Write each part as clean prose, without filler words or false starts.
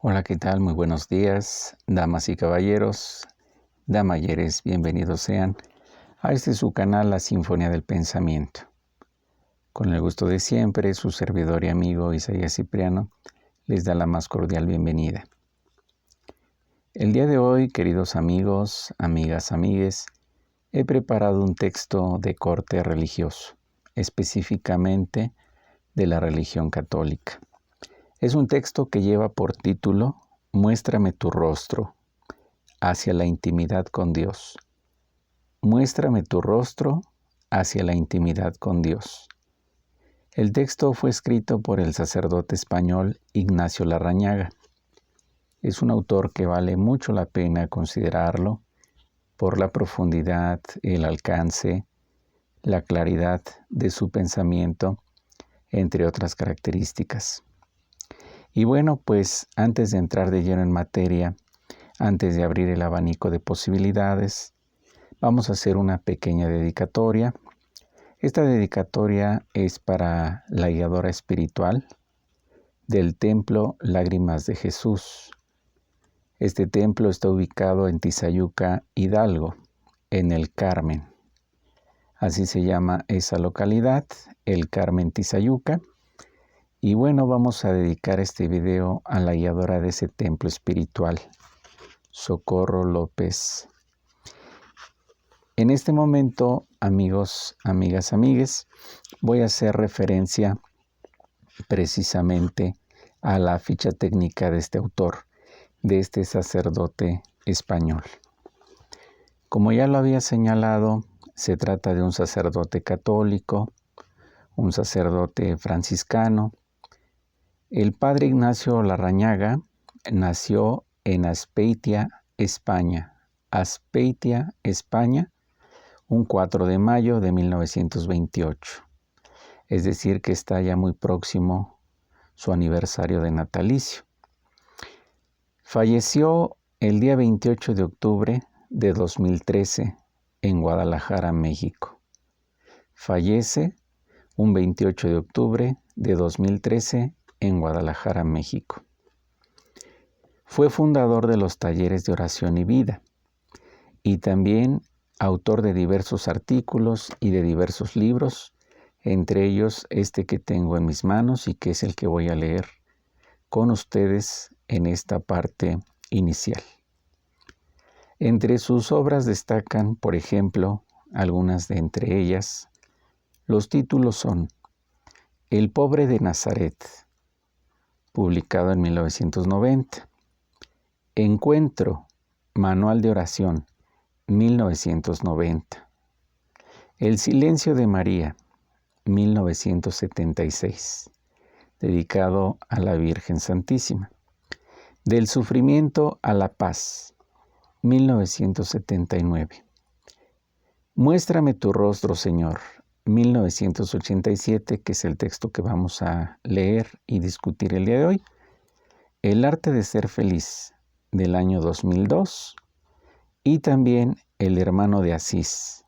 Hola, ¿qué tal? Muy buenos días, damas y caballeros, damayeres, bienvenidos sean a este su canal, La Sinfonía del Pensamiento. Con el gusto de siempre, su servidor y amigo Isaías Cipriano les da la más cordial bienvenida. El día de hoy, queridos amigos, amigas, amigues, he preparado un texto de corte religioso, específicamente de la religión católica. Es un texto que lleva por título Muéstrame tu rostro hacia la intimidad con Dios. Muéstrame tu rostro hacia la intimidad con Dios. El texto fue escrito por el sacerdote español Ignacio Larrañaga. Es un autor que vale mucho la pena considerarlo por la profundidad, el alcance, la claridad de su pensamiento, entre otras características. Y bueno, pues antes de entrar de lleno en materia, antes de abrir el abanico de posibilidades, vamos a hacer una pequeña dedicatoria. Esta dedicatoria es para la guiadora espiritual del Templo Lágrimas de Jesús. Este templo está ubicado en Tizayuca, Hidalgo, en el Carmen. Así se llama esa localidad, el Carmen Tizayuca. Y bueno, vamos a dedicar este video a la guiadora de ese templo espiritual, Socorro López. En este momento, amigos, amigas, amigues, voy a hacer referencia precisamente a la ficha técnica de este autor, de este sacerdote español. Como ya lo había señalado, se trata de un sacerdote católico, un sacerdote franciscano. El padre Ignacio Larrañaga nació en Azpeitia, España. Azpeitia, España, un 4 de mayo de 1928. Es decir, que está ya muy próximo su aniversario de natalicio. Falleció el día 28 de octubre de 2013 en Guadalajara, México. Fallece un 28 de octubre de 2013 en Guadalajara, México. Fue fundador de los talleres de oración y vida y también autor de diversos artículos y de diversos libros, entre ellos este que tengo en mis manos y que es el que voy a leer con ustedes en esta parte inicial. Entre sus obras destacan, por ejemplo, algunas de entre ellas. Los títulos son El pobre de Nazaret, publicado en 1990. Encuentro, Manual de Oración, 1990. El silencio de María, 1976, dedicado a la Virgen Santísima. Del sufrimiento a la paz, 1979. Muéstrame tu rostro, Señor, 1987, que es el texto que vamos a leer y discutir el día de hoy. El arte de ser feliz, del año 2002. Y también El hermano de Asís,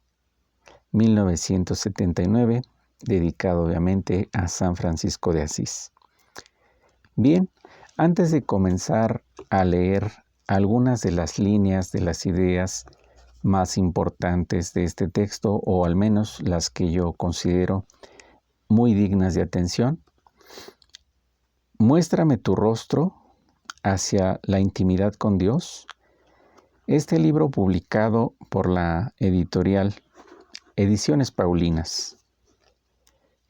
1979, dedicado obviamente a San Francisco de Asís. Bien, antes de comenzar a leer algunas de las líneas, de las ideas más importantes de este texto, o al menos las que yo considero muy dignas de atención, Muéstrame tu rostro hacia la intimidad con Dios. Este libro, publicado por la editorial Ediciones Paulinas,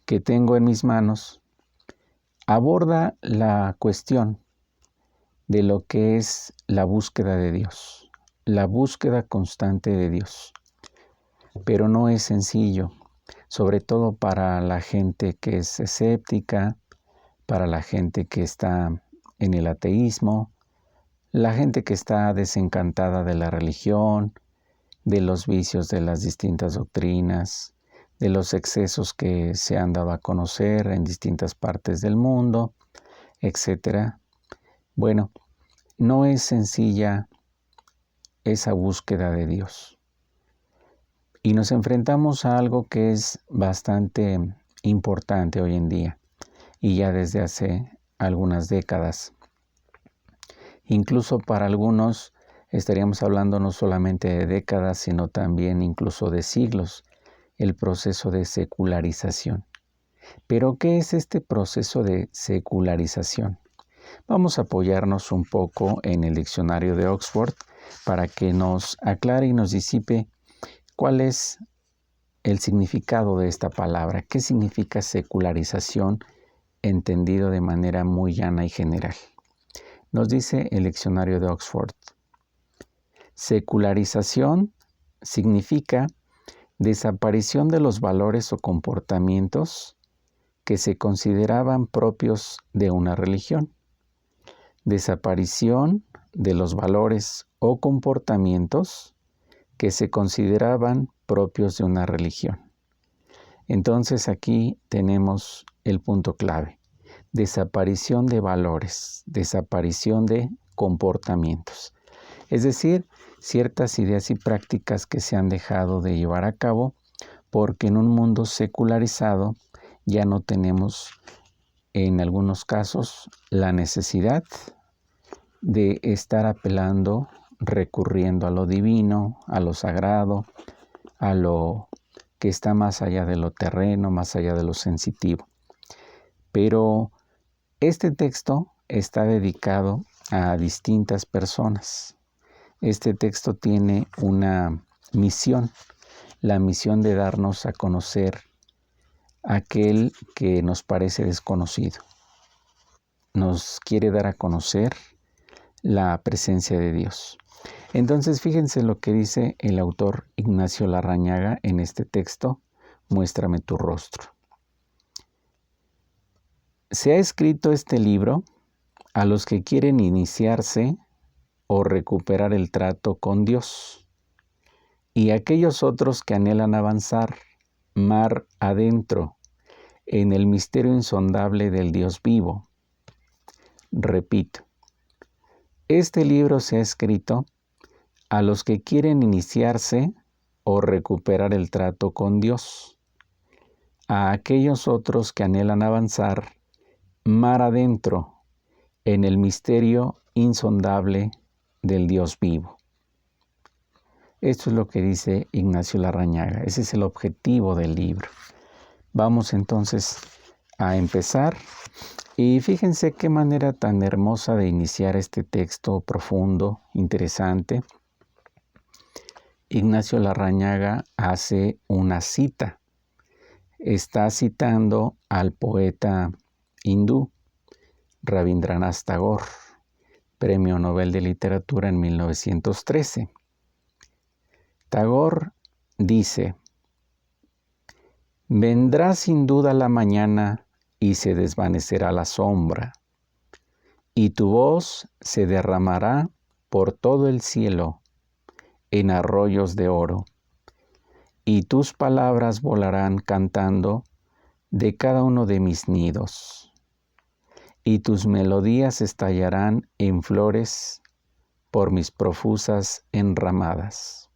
que tengo en mis manos, aborda la cuestión de lo que es la búsqueda de Dios, la búsqueda constante de Dios. Pero no es sencillo, sobre todo para la gente que es escéptica, para la gente que está en el ateísmo, la gente que está desencantada de la religión, de los vicios de las distintas doctrinas, de los excesos que se han dado a conocer en distintas partes del mundo, etc. Bueno, no es sencilla esa búsqueda de Dios. Y nos enfrentamos a algo que es bastante importante hoy en día y ya desde hace algunas décadas. Incluso para algunos estaríamos hablando no solamente de décadas, sino también incluso de siglos, el proceso de secularización. ¿Pero qué es este proceso de secularización? Vamos a apoyarnos un poco en el diccionario de Oxford para que nos aclare y nos disipe cuál es el significado de esta palabra. ¿Qué significa secularización entendido de manera muy llana y general? Nos dice el diccionario de Oxford: secularización significa desaparición de los valores o comportamientos que se consideraban propios de una religión. Desaparición de los valores o comportamientos que se consideraban propios de una religión. Entonces aquí tenemos el punto clave: desaparición de valores, desaparición de comportamientos. Es decir, ciertas ideas y prácticas que se han dejado de llevar a cabo porque en un mundo secularizado ya no tenemos, en algunos casos, la necesidad de estar apelando, recurriendo a lo divino, a lo sagrado, a lo que está más allá de lo terreno, más allá de lo sensitivo. Pero este texto está dedicado a distintas personas. Este texto tiene una misión, la misión de darnos a conocer aquel que nos parece desconocido. Nos quiere dar a conocer la presencia de Dios. Entonces, fíjense lo que dice el autor Ignacio Larrañaga en este texto: Muéstrame tu rostro. Se ha escrito este libro a los que quieren iniciarse o recuperar el trato con Dios, y a aquellos otros que anhelan avanzar mar adentro en el misterio insondable del Dios vivo. Repito, este libro se ha escrito a los que quieren iniciarse o recuperar el trato con Dios, a aquellos otros que anhelan avanzar mar adentro en el misterio insondable del Dios vivo. Esto es lo que dice Ignacio Larrañaga. Ese es el objetivo del libro. Vamos entonces a empezar. Y fíjense qué manera tan hermosa de iniciar este texto profundo, interesante. Ignacio Larrañaga hace una cita. Está citando al poeta hindú Rabindranath Tagore, Premio Nobel de Literatura en 1913. Tagore dice: vendrá sin duda la mañana y se desvanecerá la sombra, y tu voz se derramará por todo el cielo en arroyos de oro, y tus palabras volarán cantando de cada uno de mis nidos, y tus melodías estallarán en flores por mis profusas enramadas.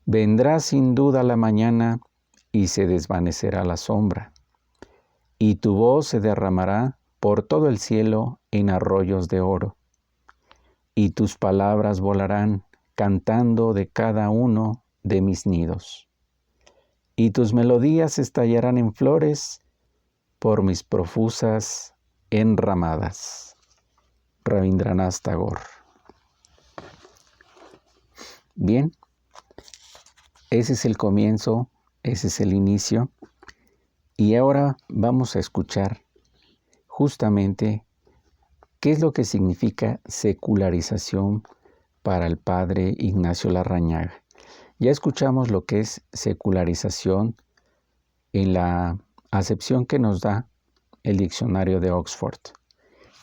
Vendrá sin duda la mañana y se desvanecerá la sombra, y tu voz se derramará por todo el cielo en arroyos de oro, y tus palabras volarán cantando de cada uno de mis nidos, y tus melodías estallarán en flores por mis profusas enramadas. Rabindranath Tagore. Bien, ese es el comienzo, ese es el inicio, y ahora vamos a escuchar justamente qué es lo que significa secularización para el padre Ignacio Larrañaga. Ya escuchamos lo que es secularización en la acepción que nos da el diccionario de Oxford.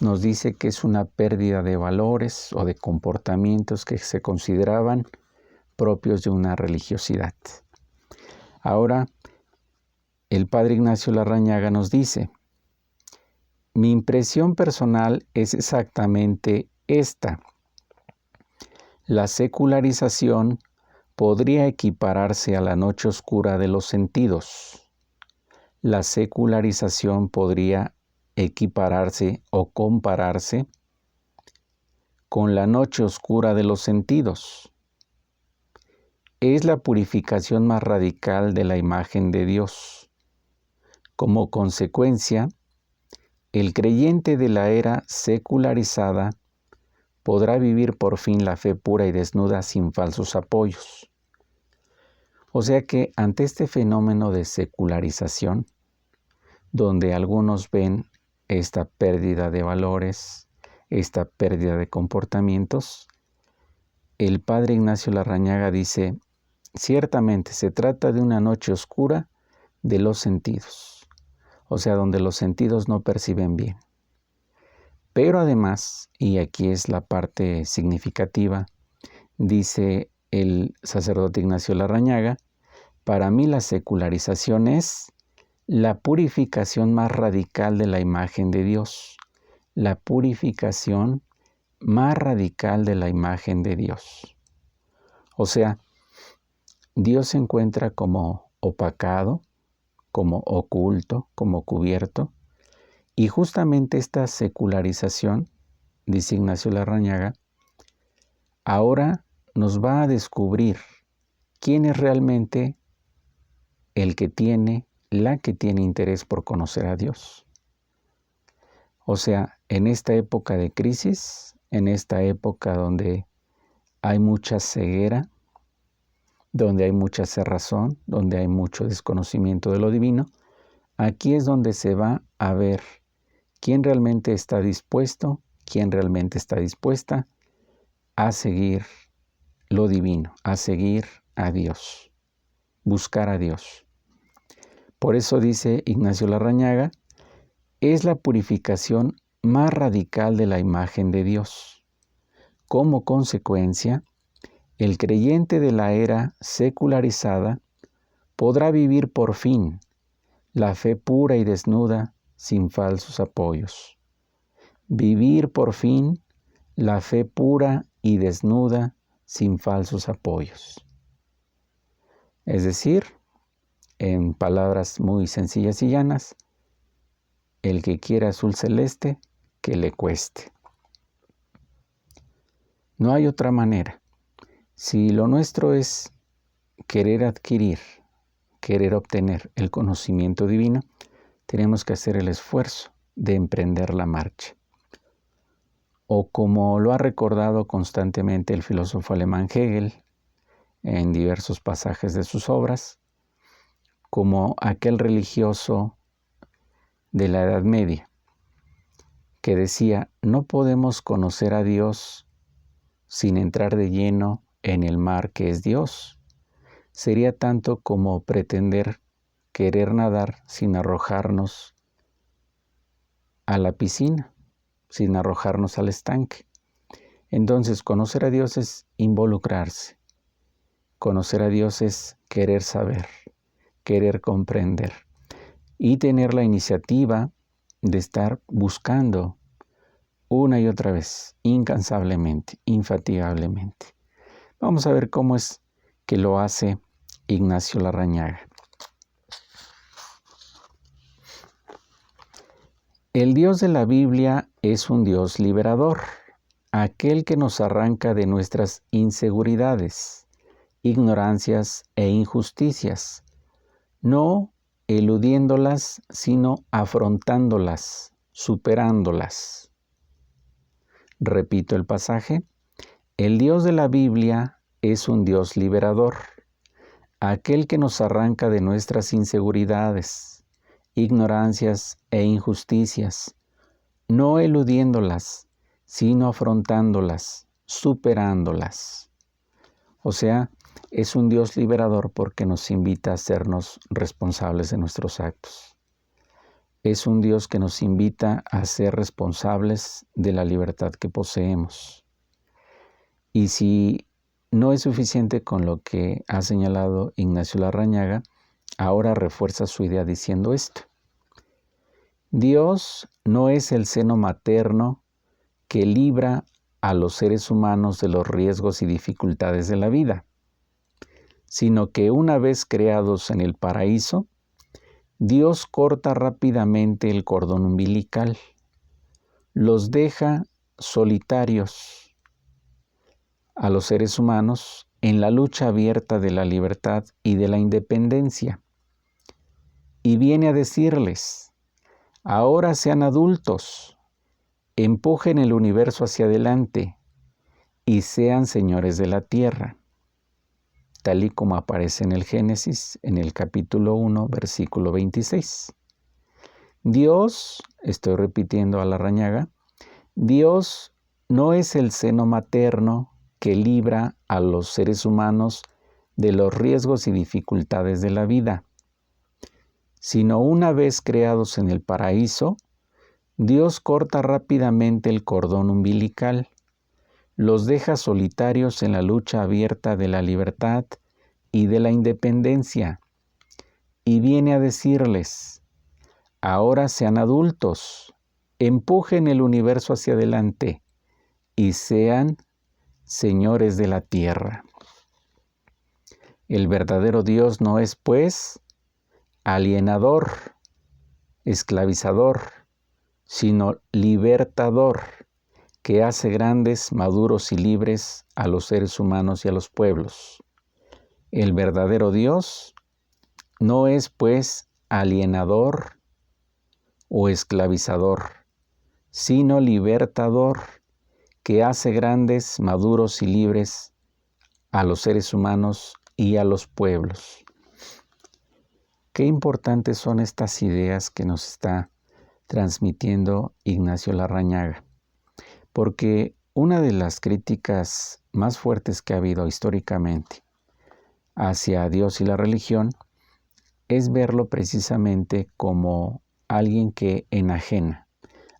Nos dice que es una pérdida de valores o de comportamientos que se consideraban propios de una religiosidad. Ahora, el padre Ignacio Larrañaga nos dice: mi impresión personal es exactamente esta. La secularización podría equipararse a la noche oscura de los sentidos. La secularización podría equipararse o compararse con la noche oscura de los sentidos. Es la purificación más radical de la imagen de Dios. Como consecuencia, el creyente de la era secularizada podrá vivir por fin la fe pura y desnuda sin falsos apoyos. O sea que ante este fenómeno de secularización, donde algunos ven esta pérdida de valores, esta pérdida de comportamientos, el padre Ignacio Larrañaga dice, ciertamente se trata de una noche oscura de los sentidos, o sea, donde los sentidos no perciben bien. Pero además, y aquí es la parte significativa, dice el sacerdote Ignacio Larrañaga, para mí la secularización es la purificación más radical de la imagen de Dios, la purificación más radical de la imagen de Dios. O sea, Dios se encuentra como opacado, como oculto, como cubierto, y justamente esta secularización, dice Ignacio Larrañaga, ahora nos va a descubrir quién es realmente el que tiene, la que tiene interés por conocer a Dios. O sea, en esta época de crisis, en esta época donde hay mucha ceguera, donde hay mucha cerrazón, donde hay mucho desconocimiento de lo divino, aquí es donde se va a ver quién realmente está dispuesto, quién realmente está dispuesta a seguir lo divino, a seguir a Dios, buscar a Dios. Por eso dice Ignacio Larrañaga, es la purificación más radical de la imagen de Dios. Como consecuencia, el creyente de la era secularizada podrá vivir por fin la fe pura y desnuda sin falsos apoyos. Vivir por fin la fe pura y desnuda sin falsos apoyos. Es decir, en palabras muy sencillas y llanas, el que quiera azul celeste, que le cueste. No hay otra manera. Si lo nuestro es querer adquirir, querer obtener el conocimiento divino, tenemos que hacer el esfuerzo de emprender la marcha. O como lo ha recordado constantemente el filósofo alemán Hegel en diversos pasajes de sus obras, como aquel religioso de la Edad Media, que decía, no podemos conocer a Dios sin entrar de lleno en el mar que es Dios. Sería tanto como pretender querer nadar sin arrojarnos a la piscina, sin arrojarnos al estanque. Entonces, conocer a Dios es involucrarse. Conocer a Dios es querer saber, querer comprender y tener la iniciativa de estar buscando una y otra vez, incansablemente, infatigablemente. Vamos a ver cómo es que lo hace Ignacio Larrañaga. El Dios de la Biblia es un Dios liberador, aquel que nos arranca de nuestras inseguridades, ignorancias e injusticias, no eludiéndolas, sino afrontándolas, superándolas. Repito el pasaje. El Dios de la Biblia es un Dios liberador, aquel que nos arranca de nuestras inseguridades, ignorancias e injusticias, no eludiéndolas, sino afrontándolas, superándolas. O sea, es un Dios liberador porque nos invita a hacernos responsables de nuestros actos. Es un Dios que nos invita a ser responsables de la libertad que poseemos. Y si no es suficiente con lo que ha señalado Ignacio Larrañaga, ahora refuerza su idea diciendo esto. Dios no es el seno materno que libra a los seres humanos de los riesgos y dificultades de la vida, sino que una vez creados en el paraíso, Dios corta rápidamente el cordón umbilical, los deja solitarios a los seres humanos en la lucha abierta de la libertad y de la independencia. Y viene a decirles, ahora sean adultos, empujen el universo hacia adelante y sean señores de la tierra, tal y como aparece en el Génesis, en el capítulo 1, versículo 26. Dios, estoy repitiendo a Larrañaga, Dios no es el seno materno que libra a los seres humanos de los riesgos y dificultades de la vida, sino una vez creados en el paraíso, Dios corta rápidamente el cordón umbilical, los deja solitarios en la lucha abierta de la libertad y de la independencia, y viene a decirles, ahora sean adultos, empujen el universo hacia adelante y sean señores de la tierra. El verdadero Dios no es, pues, alienador, esclavizador, sino libertador, que hace grandes, maduros y libres a los seres humanos y a los pueblos. El verdadero Dios no es, pues, alienador o esclavizador, sino libertador, que hace grandes, maduros y libres a los seres humanos y a los pueblos. Qué importantes son estas ideas que nos está transmitiendo Ignacio Larrañaga, porque una de las críticas más fuertes que ha habido históricamente hacia Dios y la religión es verlo precisamente como alguien que enajena,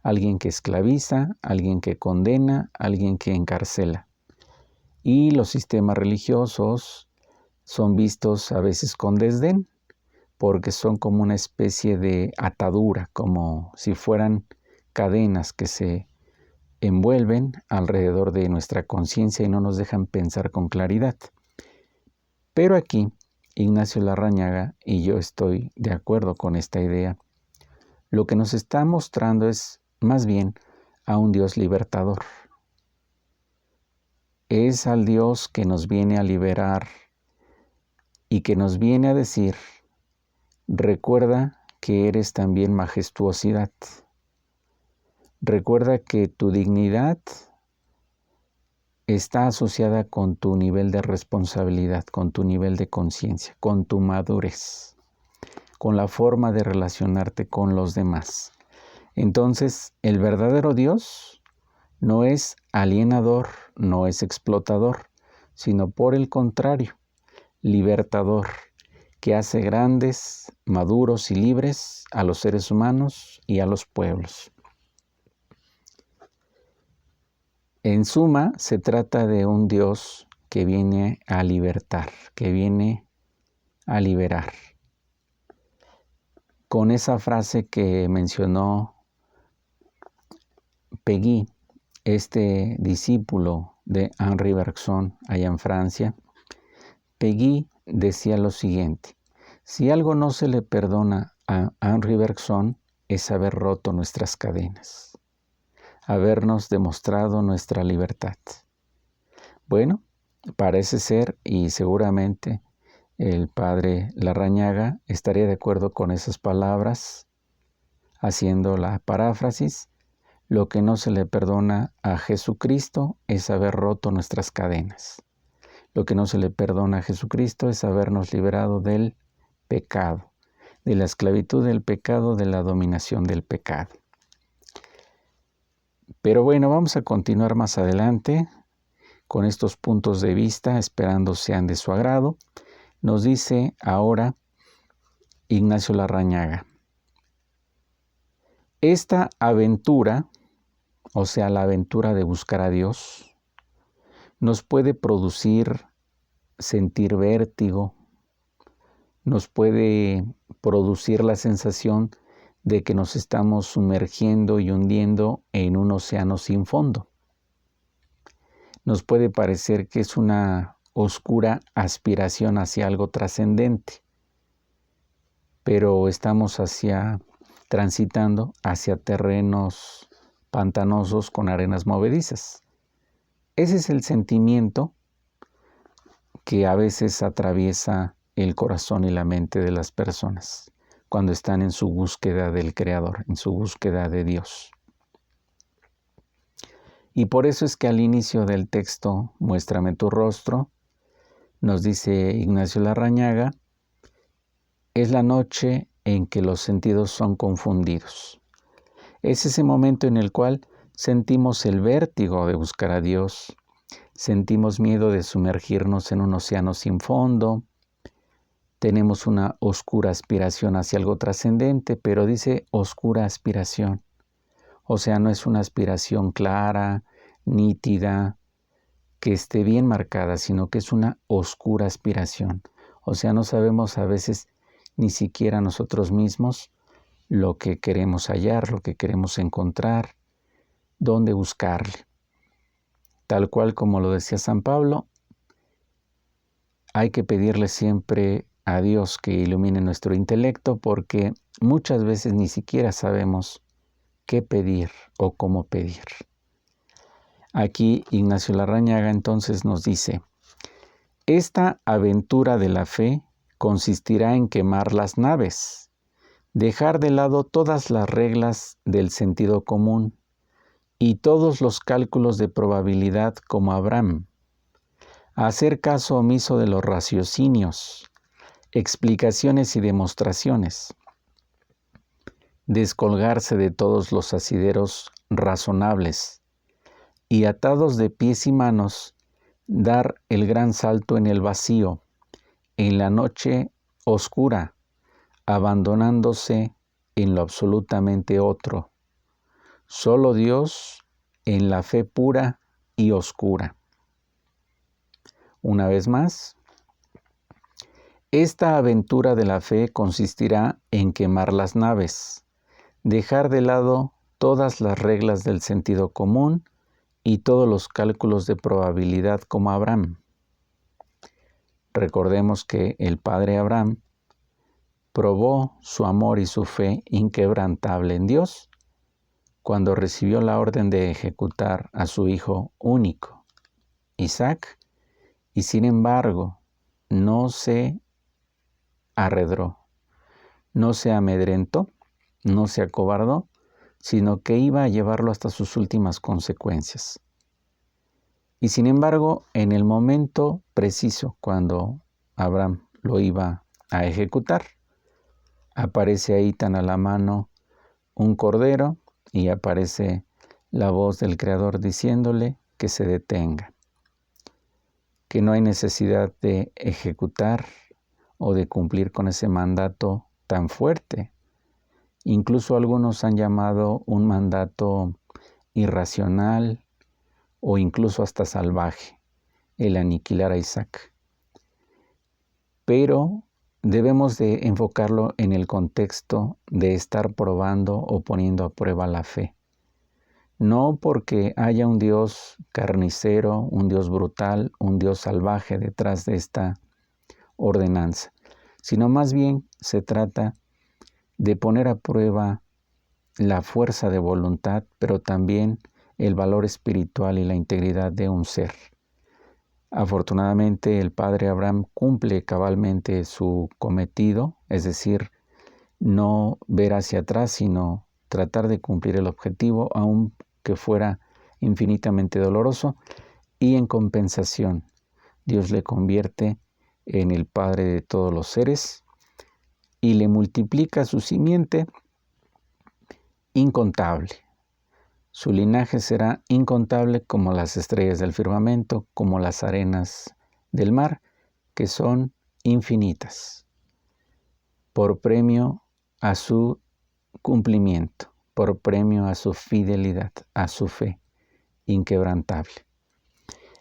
alguien que esclaviza, alguien que condena, alguien que encarcela. Y los sistemas religiosos son vistos a veces con desdén, porque son como una especie de atadura, como si fueran cadenas que se envuelven alrededor de nuestra conciencia y no nos dejan pensar con claridad. Pero aquí, Ignacio Larrañaga, y yo estoy de acuerdo con esta idea, lo que nos está mostrando es más bien a un Dios libertador. Es al Dios que nos viene a liberar y que nos viene a decir, recuerda que eres también majestuosidad. Recuerda que tu dignidad está asociada con tu nivel de responsabilidad, con tu nivel de conciencia, con tu madurez, con la forma de relacionarte con los demás. Entonces, el verdadero Dios no es alienador, no es explotador, sino por el contrario, libertador, que hace grandes, maduros y libres a los seres humanos y a los pueblos. En suma, se trata de un Dios que viene a libertar, que viene a liberar. Con esa frase que mencionó Péguy, este discípulo de Henri Bergson allá en Francia, Péguy decía lo siguiente: si algo no se le perdona a Henri Bergson es haber roto nuestras cadenas, habernos demostrado nuestra libertad. Bueno, parece ser, y seguramente el padre Larrañaga estaría de acuerdo con esas palabras, haciendo la paráfrasis: lo que no se le perdona a Jesucristo es haber roto nuestras cadenas. Lo que no se le perdona a Jesucristo es habernos liberado del pecado, de la esclavitud del pecado, de la dominación del pecado. Pero bueno, vamos a continuar más adelante con estos puntos de vista, esperando sean de su agrado. Nos dice ahora Ignacio Larrañaga: esta aventura, o sea, la aventura de buscar a Dios, nos puede producir sentir vértigo, nos puede producir la sensación de que nos estamos sumergiendo y hundiendo en un océano sin fondo. Nos puede parecer que es una oscura aspiración hacia algo trascendente, pero estamos transitando hacia terrenos pantanosos con arenas movedizas. Ese es el sentimiento que a veces atraviesa el corazón y la mente de las personas cuando están en su búsqueda del Creador, en su búsqueda de Dios. Y por eso es que al inicio del texto, Muéstrame tu rostro, nos dice Ignacio Larrañaga, es la noche en que los sentidos son confundidos. Es ese momento en el cual sentimos el vértigo de buscar a Dios, sentimos miedo de sumergirnos en un océano sin fondo, tenemos una oscura aspiración hacia algo trascendente, pero dice oscura aspiración. O sea, no es una aspiración clara, nítida, que esté bien marcada, sino que es una oscura aspiración. O sea, no sabemos a veces ni siquiera nosotros mismos lo que queremos hallar, lo que queremos encontrar, dónde buscarle. Tal cual como lo decía San Pablo, hay que pedirle siempre a Dios que ilumine nuestro intelecto porque muchas veces ni siquiera sabemos qué pedir o cómo pedir. Aquí Ignacio Larrañaga entonces nos dice, esta aventura de la fe consistirá en quemar las naves, dejar de lado todas las reglas del sentido común y todos los cálculos de probabilidad como Abraham, hacer caso omiso de los raciocinios, explicaciones y demostraciones, descolgarse de todos los asideros razonables y atados de pies y manos, dar el gran salto en el vacío, en la noche oscura, abandonándose en lo absolutamente otro. Solo Dios en la fe pura y oscura. Una vez más, esta aventura de la fe consistirá en quemar las naves, dejar de lado todas las reglas del sentido común y todos los cálculos de probabilidad como Abraham. Recordemos que el padre Abraham probó su amor y su fe inquebrantable en Dios cuando recibió la orden de ejecutar a su hijo único, Isaac, y sin embargo no se arredró, no se amedrentó, no se acobardó, sino que iba a llevarlo hasta sus últimas consecuencias. Y sin embargo, en el momento preciso, cuando Abraham lo iba a ejecutar, aparece ahí tan a la mano un cordero y aparece la voz del Creador diciéndole que se detenga, que no hay necesidad de ejecutar o de cumplir con ese mandato tan fuerte. Incluso algunos han llamado un mandato irracional o incluso hasta salvaje, el aniquilar a Isaac. Pero debemos de enfocarlo en el contexto de estar probando o poniendo a prueba la fe. No porque haya un Dios carnicero, un Dios brutal, un Dios salvaje detrás de esta ordenanza, sino más bien se trata de poner a prueba la fuerza de voluntad, pero también el valor espiritual y la integridad de un ser. Afortunadamente, el padre Abraham cumple cabalmente su cometido, es decir, no ver hacia atrás, sino tratar de cumplir el objetivo, aunque fuera infinitamente doloroso, y en compensación, Dios le convierte en el Padre de todos los seres y le multiplica su simiente incontable. Su linaje será incontable como las estrellas del firmamento, como las arenas del mar, que son infinitas, por premio a su cumplimiento, por premio a su fidelidad, a su fe inquebrantable.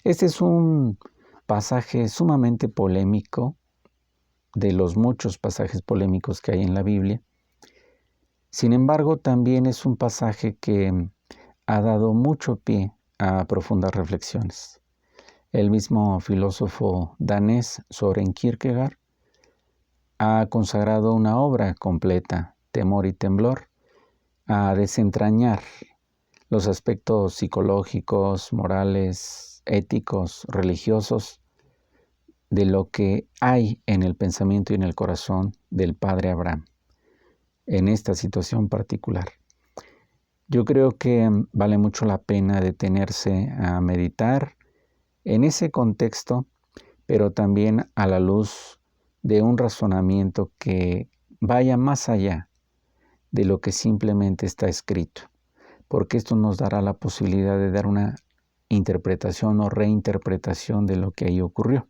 Este es un pasaje sumamente polémico, de los muchos pasajes polémicos que hay en la Biblia. Sin embargo, también es un pasaje que ha dado mucho pie a profundas reflexiones. El mismo filósofo danés Søren Kierkegaard ha consagrado una obra completa, Temor y Temblor, a desentrañar los aspectos psicológicos, morales, éticos, religiosos, de lo que hay en el pensamiento y en el corazón del padre Abraham en esta situación particular. Yo creo que vale mucho la pena detenerse a meditar en ese contexto, pero también a la luz de un razonamiento que vaya más allá de lo que simplemente está escrito, porque esto nos dará la posibilidad de dar una interpretación o reinterpretación de lo que ahí ocurrió.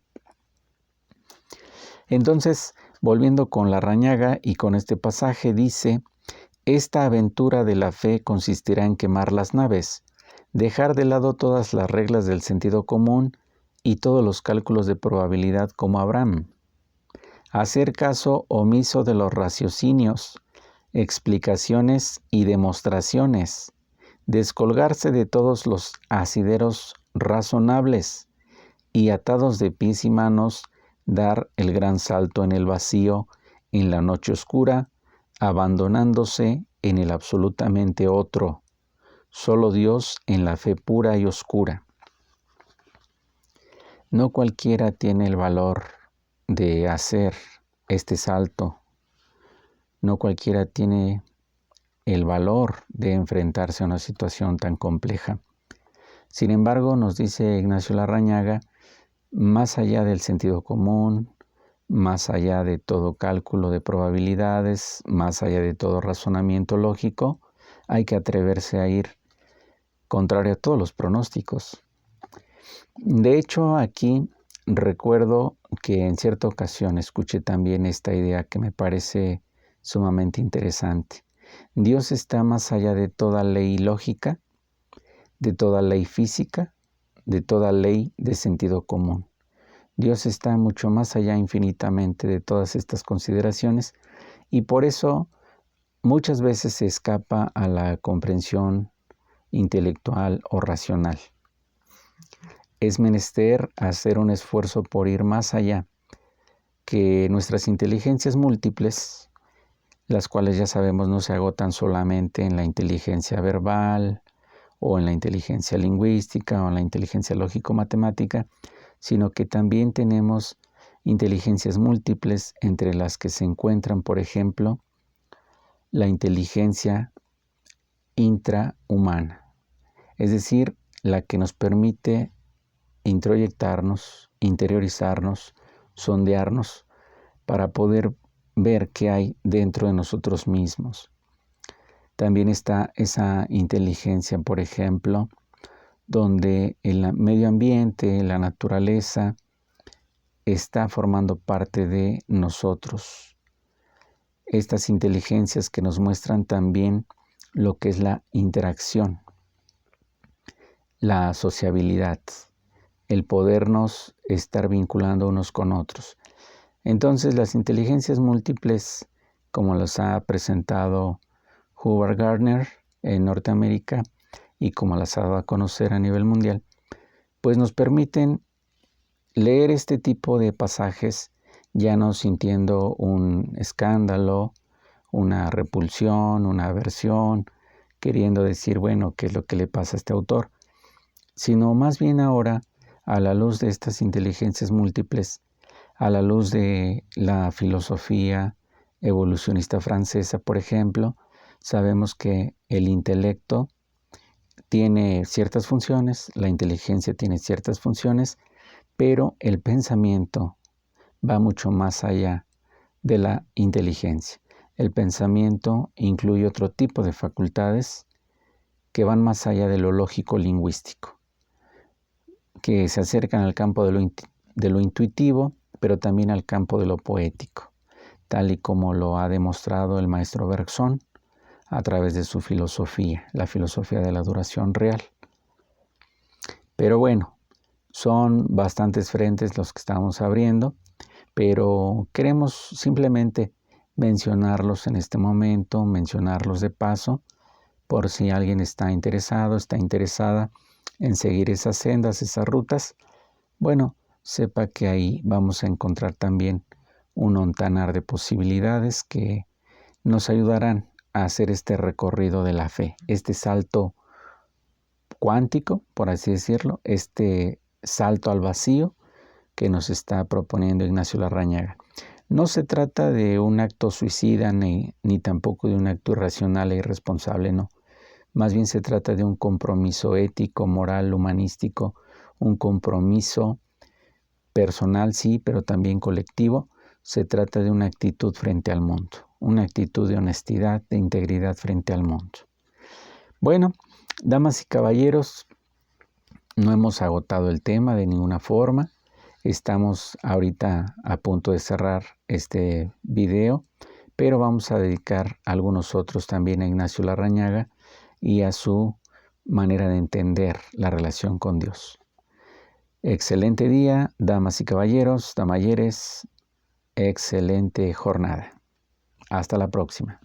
Entonces, volviendo con Larrañaga y con este pasaje, dice: esta aventura de la fe consistirá en quemar las naves, dejar de lado todas las reglas del sentido común y todos los cálculos de probabilidad como Abraham, hacer caso omiso de los raciocinios, explicaciones y demostraciones, descolgarse de todos los asideros razonables y atados de pies y manos, dar el gran salto en el vacío, en la noche oscura, abandonándose en el absolutamente otro, solo Dios en la fe pura y oscura. No cualquiera tiene el valor de hacer este salto, no cualquiera tiene el valor de enfrentarse a una situación tan compleja. Sin embargo, nos dice Ignacio Larrañaga, más allá del sentido común, más allá de todo cálculo de probabilidades, más allá de todo razonamiento lógico, hay que atreverse a ir contrario a todos los pronósticos. De hecho, aquí recuerdo que en cierta ocasión escuché también esta idea que me parece sumamente interesante. Dios está más allá de toda ley lógica, de toda ley física, de toda ley de sentido común. Dios está mucho más allá infinitamente de todas estas consideraciones y por eso muchas veces se escapa a la comprensión intelectual o racional. Es menester hacer un esfuerzo por ir más allá, que nuestras inteligencias múltiples, las cuales ya sabemos no se agotan solamente en la inteligencia verbal o en la inteligencia lingüística o en la inteligencia lógico-matemática, sino que también tenemos inteligencias múltiples entre las que se encuentran, por ejemplo, la inteligencia intrahumana, es decir, la que nos permite introyectarnos, interiorizarnos, sondearnos para poder ver qué hay dentro de nosotros mismos. También está esa inteligencia, por ejemplo, donde el medio ambiente, la naturaleza, está formando parte de nosotros. Estas inteligencias que nos muestran también lo que es la interacción, la sociabilidad, el podernos estar vinculando unos con otros. Entonces, las inteligencias múltiples, como las ha presentado Howard Gardner en Norteamérica y como las ha dado a conocer a nivel mundial, pues nos permiten leer este tipo de pasajes ya no sintiendo un escándalo, una repulsión, una aversión, queriendo decir, bueno, ¿qué es lo que le pasa a este autor? Sino más bien ahora, a la luz de estas inteligencias múltiples, a la luz de la filosofía evolucionista francesa, por ejemplo, sabemos que el intelecto tiene ciertas funciones, la inteligencia tiene ciertas funciones, pero el pensamiento va mucho más allá de la inteligencia. El pensamiento incluye otro tipo de facultades que van más allá de lo lógico-lingüístico, que se acercan al campo de lo intuitivo, pero también al campo de lo poético, tal y como lo ha demostrado el maestro Bergson a través de su filosofía, la filosofía de la duración real. Pero bueno, son bastantes frentes los que estamos abriendo, pero queremos simplemente mencionarlos en este momento, mencionarlos de paso, por si alguien está interesado, está interesada en seguir esas sendas, esas rutas. Bueno, sepa que ahí vamos a encontrar también un ontanar de posibilidades que nos ayudarán a hacer este recorrido de la fe, este salto cuántico, por así decirlo, este salto al vacío que nos está proponiendo Ignacio Larrañaga. No se trata de un acto suicida ni tampoco de un acto irracional e irresponsable, no. Más bien se trata de un compromiso ético, moral, humanístico, un compromiso personal, sí, pero también colectivo. Se trata de una actitud frente al mundo, una actitud de honestidad, de integridad frente al mundo. Bueno, damas y caballeros, no hemos agotado el tema de ninguna forma. Estamos ahorita a punto de cerrar este video, pero vamos a dedicar algunos otros también a Ignacio Larrañaga y a su manera de entender la relación con Dios. Excelente día, damas y caballeros, damayeres, excelente jornada. Hasta la próxima.